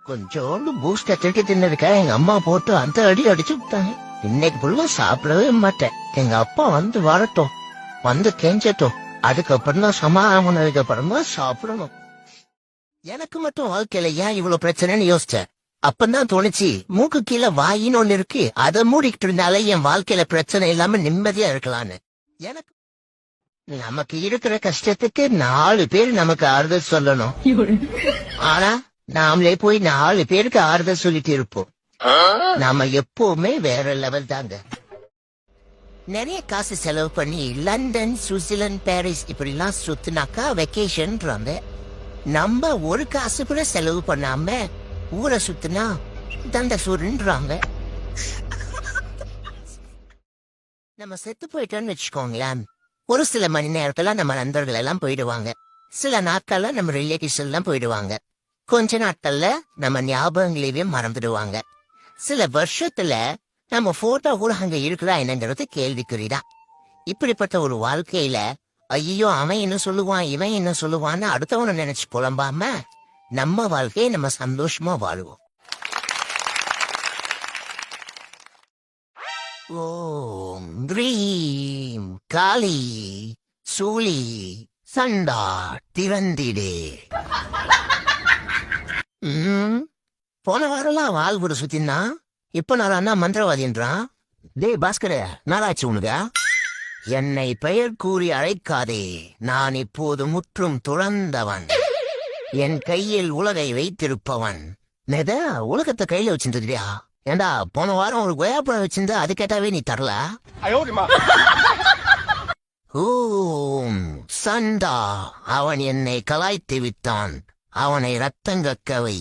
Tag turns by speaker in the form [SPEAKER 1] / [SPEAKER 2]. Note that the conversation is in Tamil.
[SPEAKER 1] கொஞ்சோண்டு பூஸ்ட திருக்கி தின்னதுக்கா எங்க அம்மா போட்டு அந்த அடி அடிச்சு விட்டாங்க. இன்னைக்கு ஃபுல்லா சாப்பிடவே மாட்டேன். எங்க அப்பா வந்து வரட்டும், வந்து கெஞ்சட்டும், அதுக்கப்புறம் தான் சமாதானதுக்கு அப்புறம் தான் சாப்பிடணும். எனக்கு மட்டும் வாழ்க்கையில ஏன் இவ்வளவு பிரச்சனைன்னு யோசிச்சேன். அப்பதான் தோணுச்சு, மூக்கு கீழே வாயின்னு ஒண்ணு இருக்கு, அதை மூடிக்கிட்டு இருந்தாலே என் வாழ்க்கையில பிரச்சனை இல்லாம நிம்மதியா இருக்கலான்னு. எனக்கு நமக்கு இருக்கிற கஷ்டத்துக்கு 4 பேர் நமக்கு ஆறுதல் சொல்லணும். ஆனா நாமளே போய் 4 பேருக்கு ஆறுதல் சொல்லிட்டு இருப்போம். நாம எப்பவுமே வேற லெவல் தாங்க. நிறைய காசு செலவு பண்ணி லண்டன், சுவிட்சர்லாந்து, பாரிஸ் இப்படி எல்லாம் சுத்தினாக்கா வெக்கேஷன்றாங்க. நம்ம ஒரு காசு கூட செலவு பண்ணாம ஊரை சுத்தினா தண்ட சூருன்றாங்க. நம்ம செத்து போயிட்டோம்னு வச்சுக்கோங்களேன், ஒரு சில மணி நேரத்துல நம்ம நண்பர்கள் எல்லாம் போயிடுவாங்க. சில நாட்கள்ல நம்ம ரிலேட்டிவ்ஸ் எல்லாம் போயிடுவாங்க. கொஞ்ச நாட்கள்ல நம்ம ஞாபகங்களையே மறந்துடுவாங்க. சில வருஷத்துல நம்ம போட்டோ கூட அங்க இருக்குதா என்னங்கிறது கேள்விக்குறிதான். இப்படிப்பட்ட ஒரு வாழ்க்கையில ஐயோ அவன் என்ன சொல்லுவான், இவன் என்ன சொல்லுவான்னு அடுத்தவனை நினைச்சு புலம்பாம நம்ம வாழ்க்கையை நம்ம சந்தோஷமா வாழுவோம். ஓம் த்ரீம் காளி சூலி சண்டா திறந்திடே. போன வாரம்லாம் வாழ்வுட சுத்தினா, இப்ப நான் மந்திரவாதின்றான். டே பாஸ்கர, நாளாச்சு உனக்கு? என்னை பெயர் கூறி அழைக்காதே, நான் இப்போது முற்றும் துறந்தவன். என் கையில் உலகை வைத்திருப்பவன். நேத உலகத்தை கையில வச்சிருந்தியா? ஏண்டா போன வாரம் ஒரு கொயாப்பழம் வச்சிருந்த, அது கேட்டாவே நீ தரல. ஓம் சண்டா, அவன் என்னை கலாய்த்து விட்டான், அவனை ரத்தங்கக்கவை.